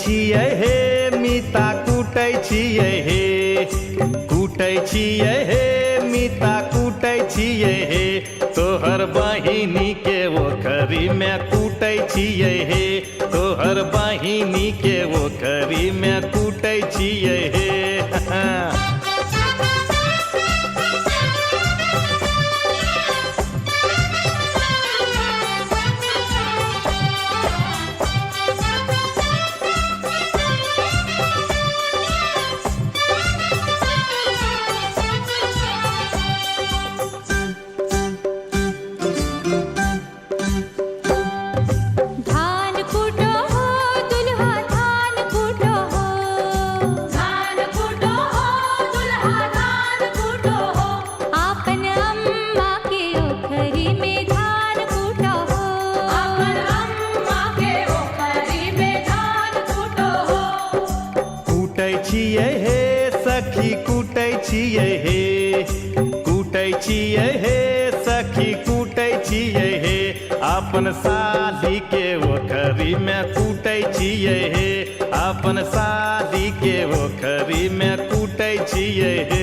छियै हे मीता कूटै छियै हे, कूटै छियै हे मीता कूटै छियै हे, तोहर बहिनी के ओखरी में कूटै छियै हे, तोहर बहिनी के ओखरी में कूटै छियै हे। छियै हे सखी कूटै छियै हे, कूटै छियै हे सखी कूटै छियै हे, अपन साली के ओखरी में कूटै छियै हे, अपन साली के ओखरी में कूटै छियै हे।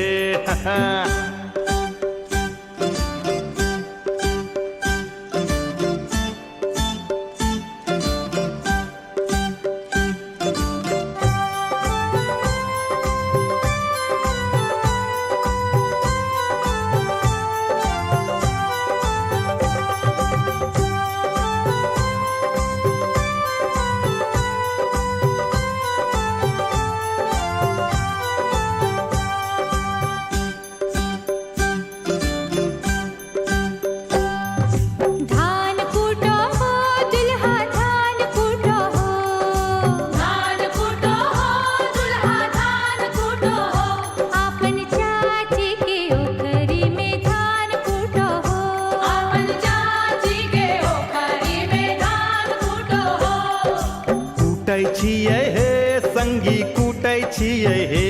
कूटै छियै हे संगी कूटै छियै हे,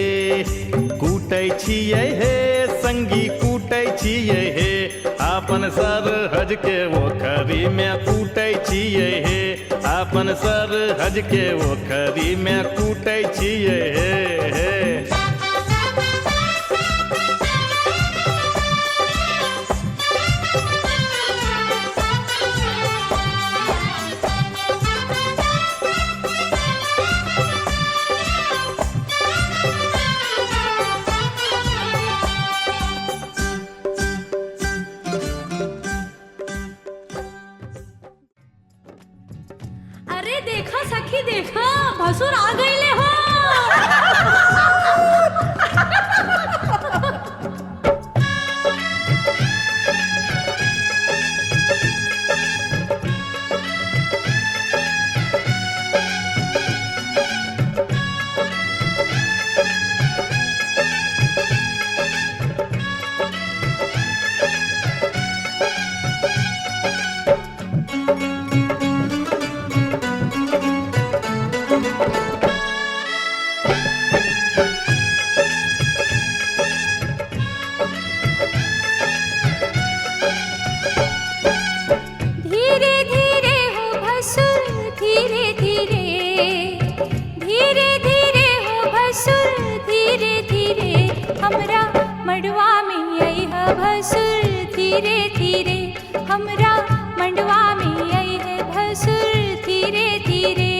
कूटै छियै हे संगी कूटै छियै हे, अपन सरहज के ओखरी में कूटै छियै हे, अपन सरहज के ओखरी में कूटै छियै हे। अरे देखा सखी देखा, भसुर आ गईले हो। हमरा मड़वा में अइह भसुर धीरे धीरे, हमरा मड़वा में अइह भसुर धीरे धीरे।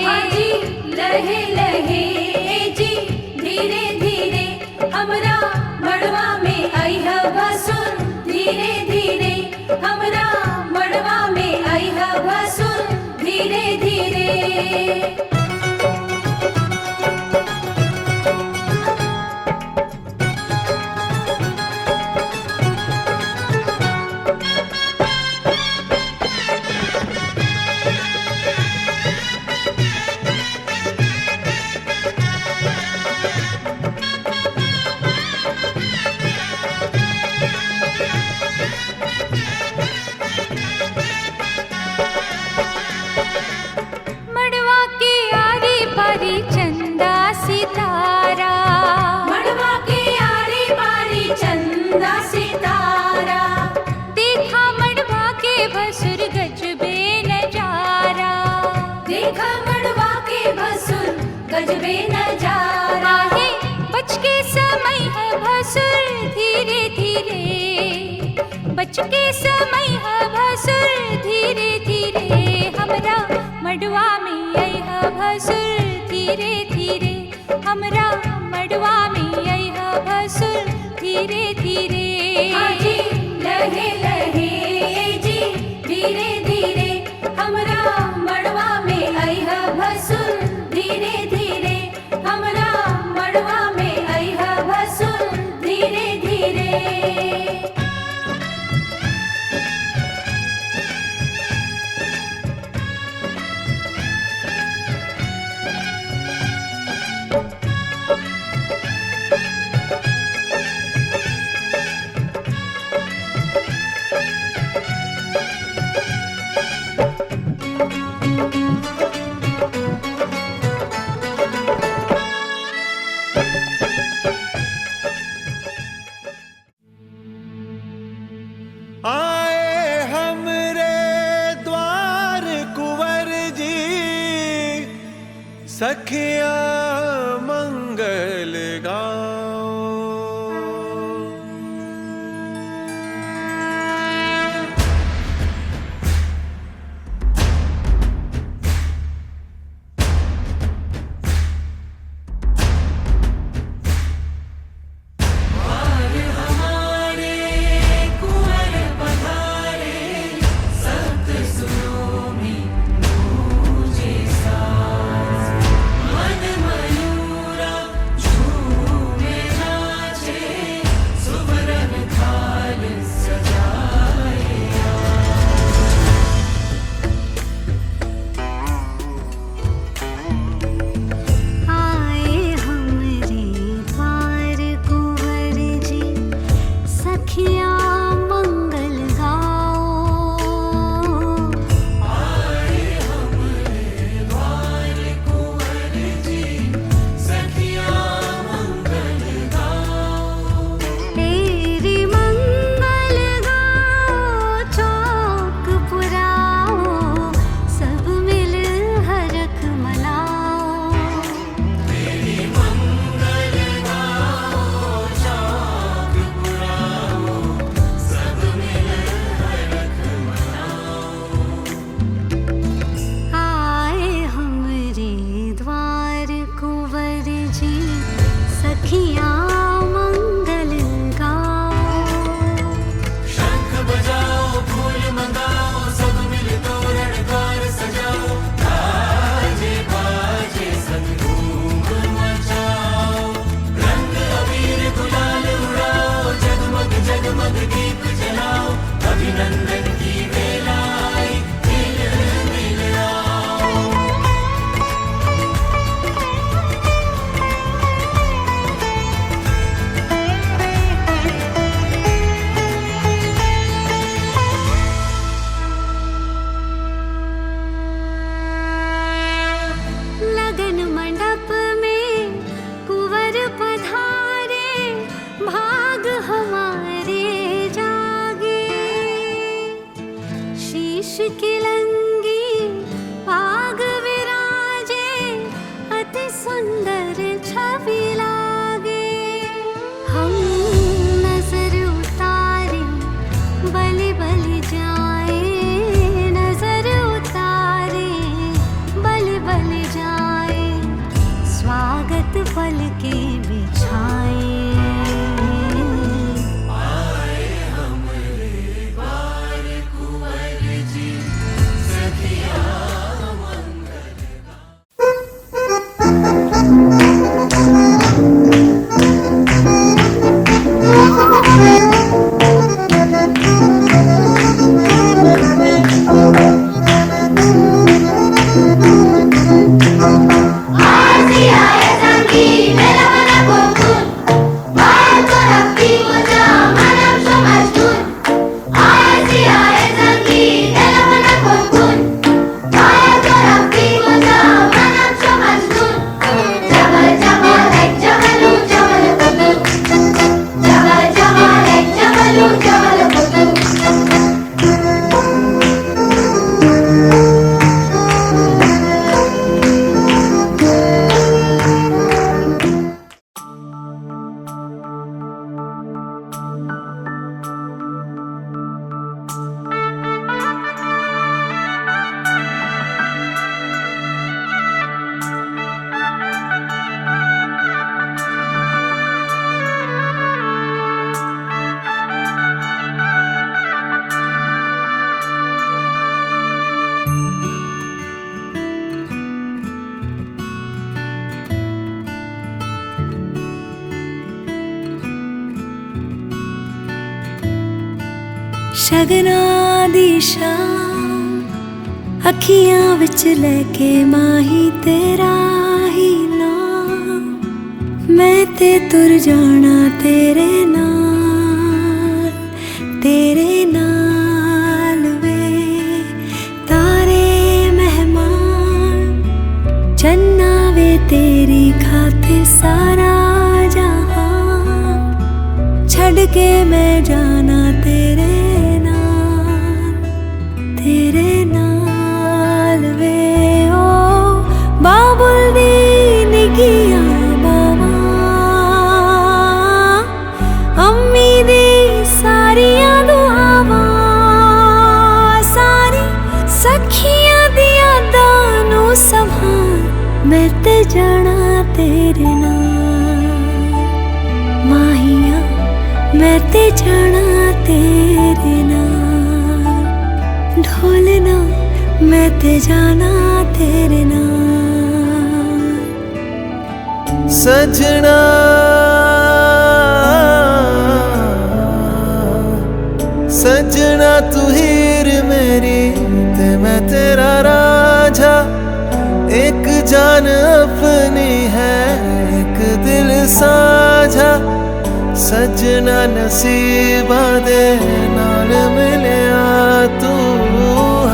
हाजी लहे लहे जी धीरे धीरे, हमरा मड़वा में अइह भसुर धीरे धीरे, हमरा मड़वा में अइह भसुर धीरे धीरे। मड़वा के गजबे नजारा आहे बच के समय है भसुर धीरे धीरे, बच के समय है भसुर धीरे धीरे, हमरा मड़वा में अइह भसुर धीरे धीरे, हमरा मड़वा में अइह भसुर धीरे धीरे। आजी लहे लहे जी धीरे धीरे, हमरा मड़वा में अइह भसुर धीरे धीरे, हमरा मड़वा में अइह भसुर धीरे धीरे। आए हमरे द्वार कुंवर जी, सखिया मंगल गाओ। शगना दी शाम अखियां विच लेके माही तेरा ही नाम मैं ते तुर जाना तेरे नाल वे तारे मेहमान चन्ना वे तेरी खातिर सारा जहां छड़ के मैं जाना तेरे नाल वे ओ बाबुल दी निगिया बाबा अम्मी दी सारियां दुआवां सारी सखियां दी यादां नू संभाल मैं ते जाना तेरे नाल माहिया मैं ते जाना तेरे नाल ढोलना मैं ते जाना तेरे नाल सजना सजना तू हीर मेरी ते मैं तेरा राजा एक जान अपनी है एक दिल साझा सजना नसीबा दे नाल मिलिया तू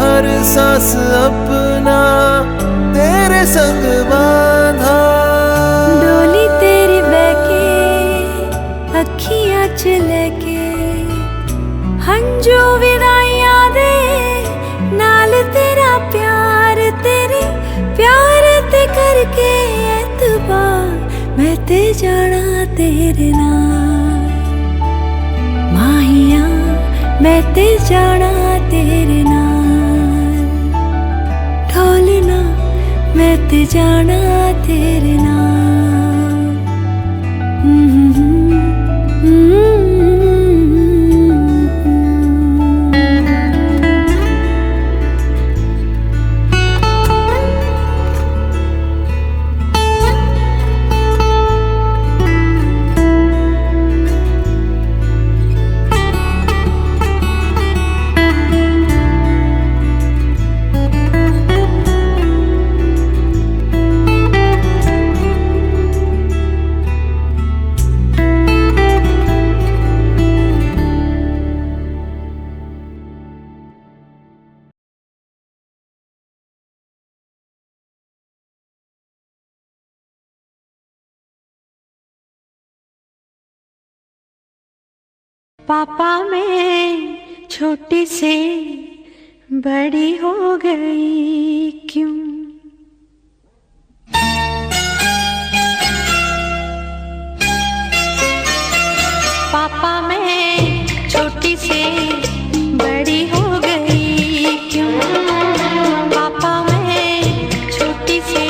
हर सांस अपना तेरे संग बांधा डोली तेरी बहके अखियां च लेके हंजू विदाइयां दे नाल तेरा प्यार तेरे प्यार ते करके एतबार मैं ते जाना तेरे नाल माहिया मैं ते जाना तेरे नाल ढोलना मैं ते जाना तेरे नाल पापा मैं छोटी से बड़ी हो गई क्यों पापा मैं छोटी से बड़ी हो गई क्यों पापा मैं छोटी से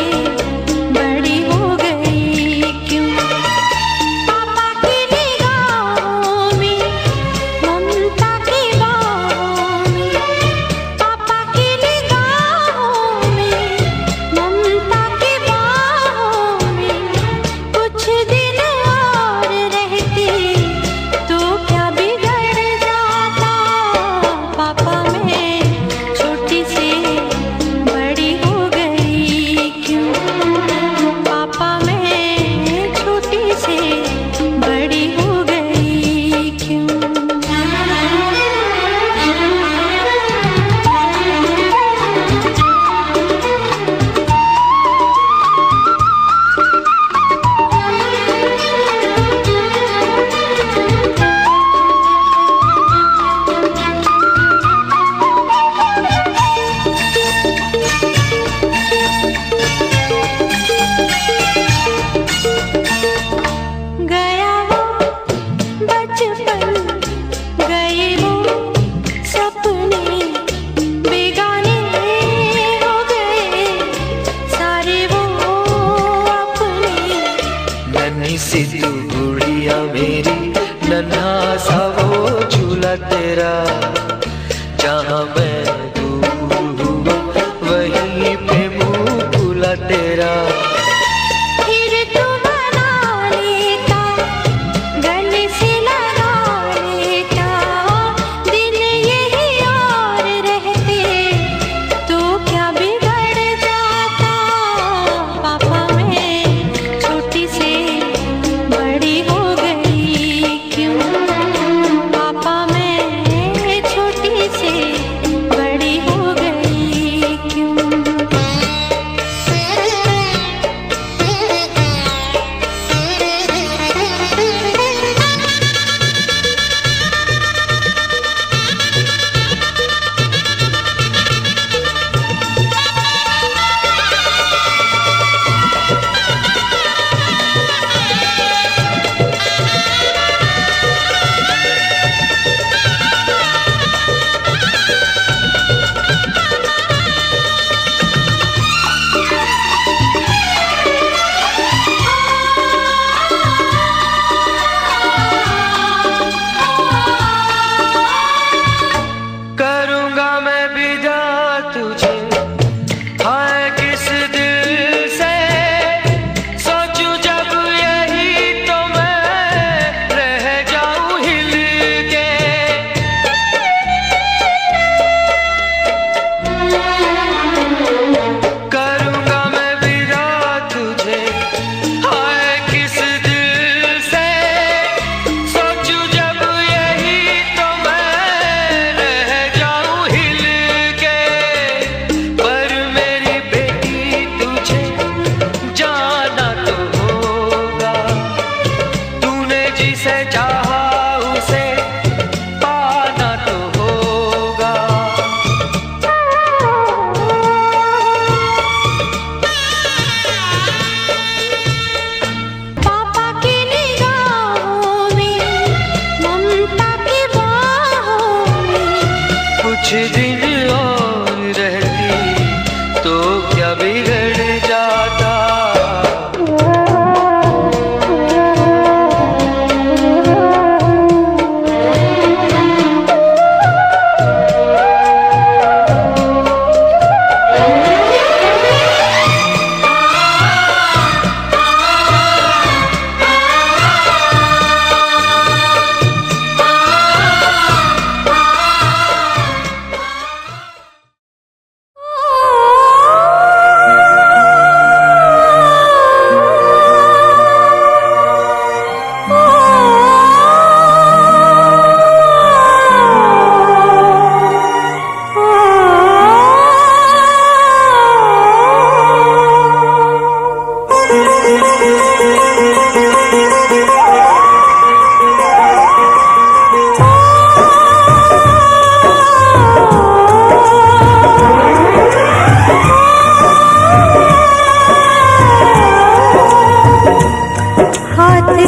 बड़ी हो गई क्यों पापा की निगाहों में ममता की बाहों में पापा की निगाहों में ममता की बाहों में कुछ दिन और रहती तो क्या बिगड़ जाता पापा मैं छोटी से बड़ी हो गई क्यों पापा मैं छोटी से बड़ी हो गई क्यों गया वो बचपन गए वो सपने बेगाने हो गए सारे वो अपने नन्ही सी तू गुड़िया मेरी नन्हा सा वो झूला तेरा जहाँ मैं दूर हुआ वहीं पे मुँह खुला तेरा फिर तू बना लेता गले से लगा लेता दिन ये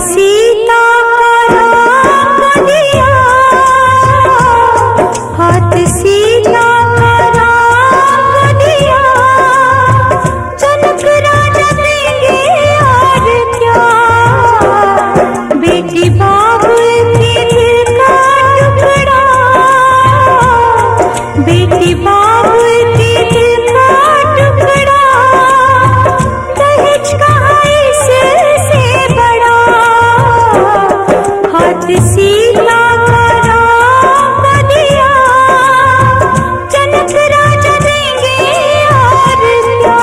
सीता का राम दिया, हाथ सीता का राम दिया, जनक राजा देंगे और क्या। बेटी बाप के दिल का टुकड़ा, बेटी बाप के दिल का टुकड़ा, दहेज कहाँ इससे बड़ा। हाथ सीता का राम दिया, जनक राजा देंगे और क्या।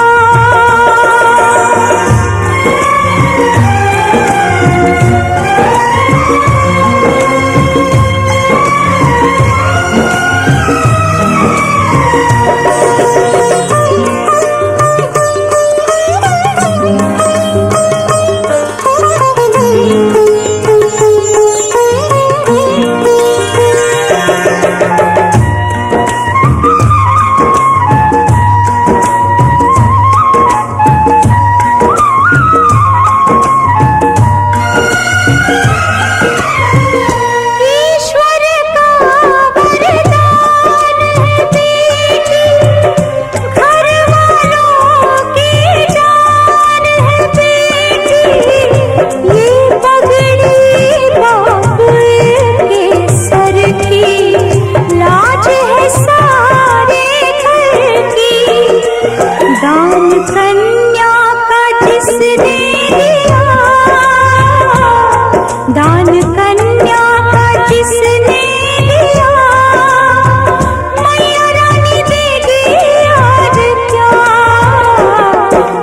ईश्वर का वरदान है बेटी, घर वालों की जान है बेटी। ये पगड़ी बाप के सर की, लाज है सारे घर की। दान कन्या का जिसने दिया, दान कन्या का जिसने दिया, मैया रानी देगी और क्या।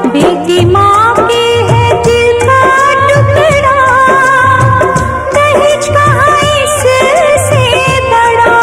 बेटी माँ के है दिल का टुकड़ा, दहेज कहाँ इससे बड़ा।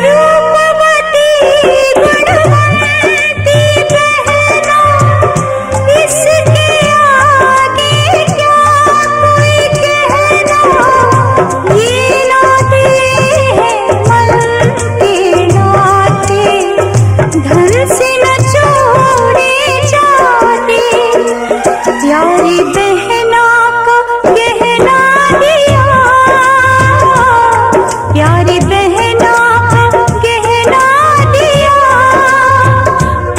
रूपवती गुणवंती बहना, इसके आगे क्या कोई कहना। ये नाते हैं मन के नाते, धन से न जोड़े जाते। प्यारी बहना का गहना दिया, प्यारी बहना का गहना दिया,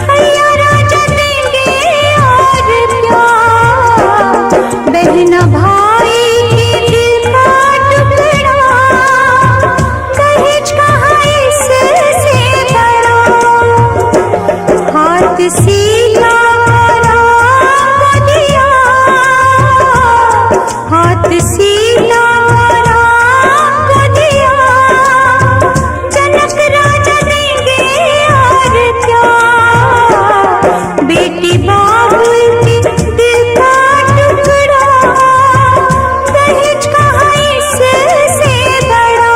भैया राजा देंगे और क्या। बहना भाई के दिल का टुकड़ा, दहेज कहाँ इससे बड़ा। हाथ सीता का राम दिया, हाथ सीता का राम दिया, जनक राजा देंगे और क्या। बेटी बाप के दिल का टुकड़ा, दहेज कहाँ इससे बड़ा।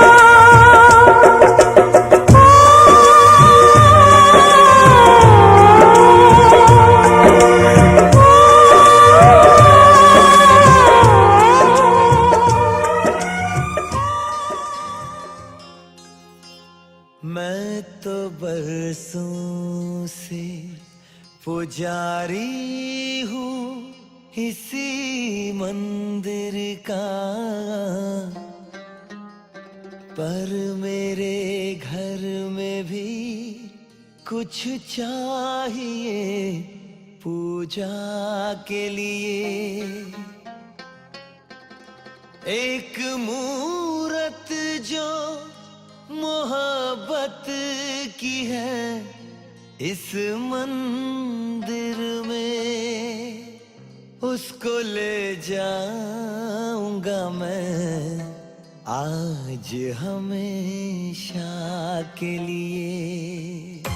मैं तो बरसों से पुजारी हूँ इसी मंदिर का, पर मेरे घर में भी कुछ चाहिए पूजा के लिए। एक मूरत जो मोहब्बत की है, इस मंदिर में उसको ले जाऊंगा मैं आज हमेशा के लिए।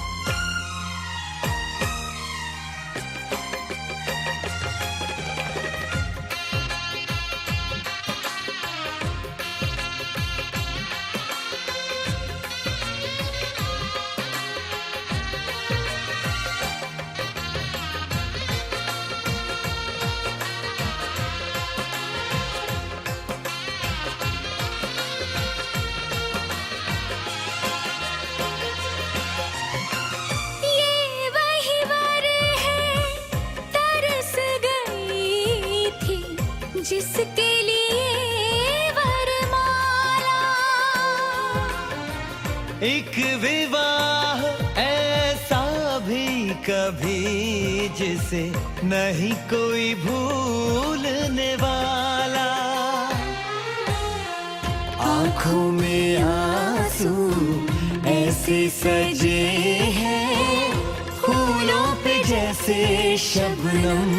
जिसके लिए वरमाला, एक विवाह ऐसा भी कभी जिसे नहीं कोई भूलने वाला। आंखों में आंसू ऐसे सजे हैं फूलों पे जैसे शबनम।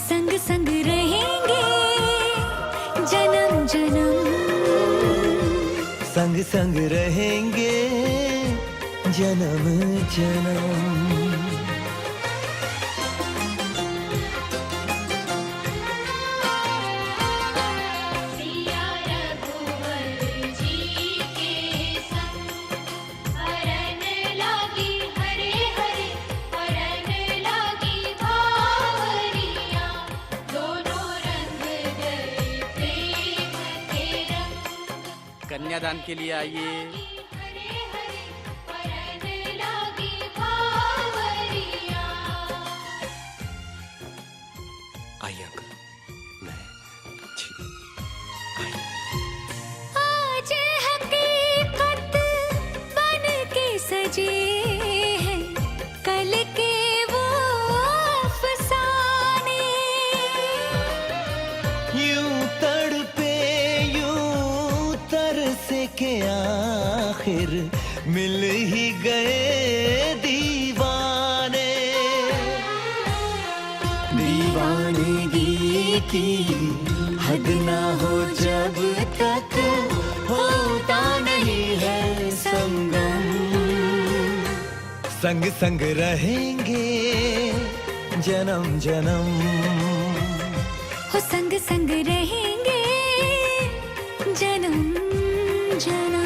संग संग रहेंगे जन्म जन्म, संग संग रहेंगे जन्म जन्म। सिया रघुवर जी के संग हरन लागी हरे हरे, हरन लागी भावरिया, दोनों रंग गए प्रेम के रंग। कन्यादान के लिए आइए। हरे हरे हरन लागी भावरिया। आइए अंकल, मैं आज हकीकत बन के सजे हैं कल के वो अफसाने। यूं तड़पे यूं तरसे के आखिर मिल ही गए दीवाने। दीवानगी की हद ना हो जब तक होता नहीं है संगम। संग संग रहेंगे जन्म जन्म। हो संग संग रहेंगे जन्म जन्म।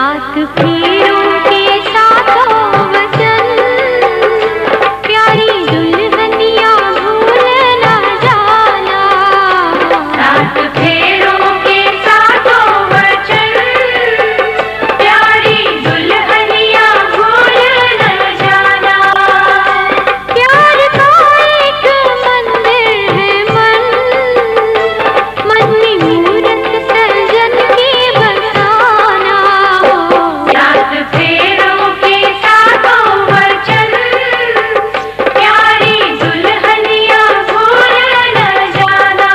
सात फेरों के सातों वचन, प्यारी दुल्हनिया भूल न जाना। सात फेरों के सातों वचन, प्यारी दुल्हनिया भूल न जाना। प्यार का एक मंदिर है मन, मन में मूरत सजन के बसाना। सात फेरों के सातों वचन, प्यारी दुल्हनिया भूल न जाना।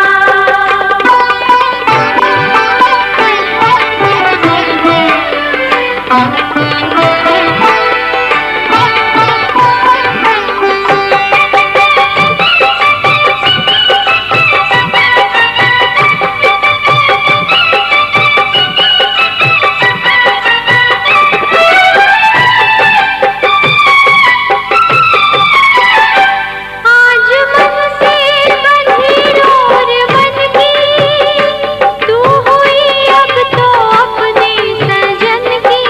आज मन से बंधी डोर बन की, तू हुई अब तो अपने सजन की।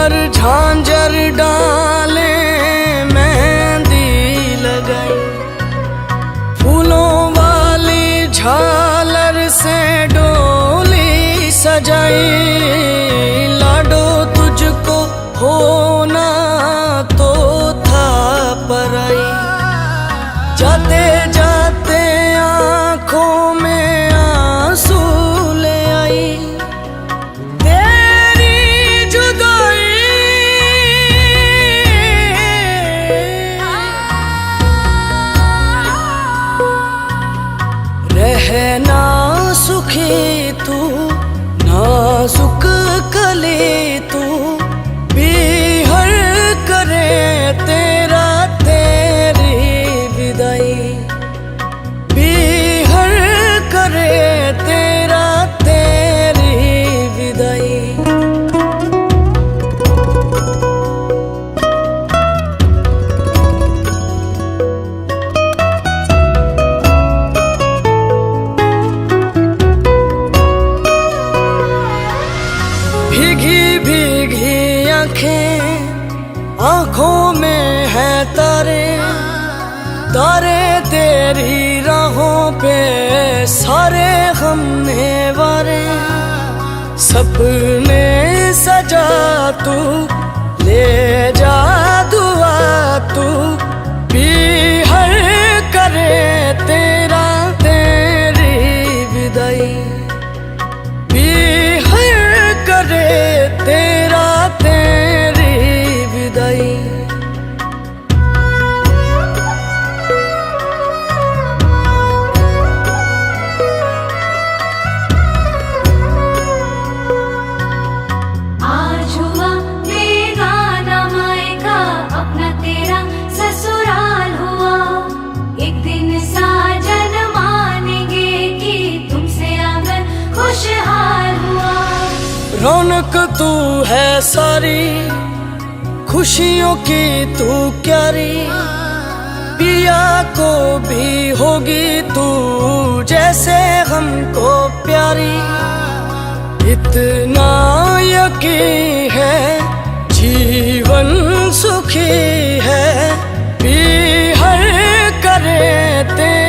पर झांझर डाले मेहंदी लगाई, फूलों वाली झालर से डोली सजाई। लाडो तुझको होना तो था पराई, जाते जाते आंखों में आंसू ले आई तेरी जुदाई। रहना सुखी तू नाजुक कली तू, बीहर करे तेरा तेरी विदाई, बीहर करे तेरा तेरी विदाई। भीगी भीगी आंखें आंखों में है तारे, तारे तेरी राहों पे सारे हमने वारे। सपने सजा तू ले जा दुआ तू, बीहर करे तेरा तेरी विदाई, बीहर करे तेरा तेरी विदाई। आज हुआ बेगाना मायका, अपना तेरा ससुराल हुआ। एक दिन साजन मानेंगे कि तुमसे आंगन खुशहाल हुआ। रौनक तू है सारी, खुशियों की तू क्यारी, पिया को भी होगी तू जैसे हमको प्यारी। इतना यकीन है जीवन सुखी है, बीहर करे तेरा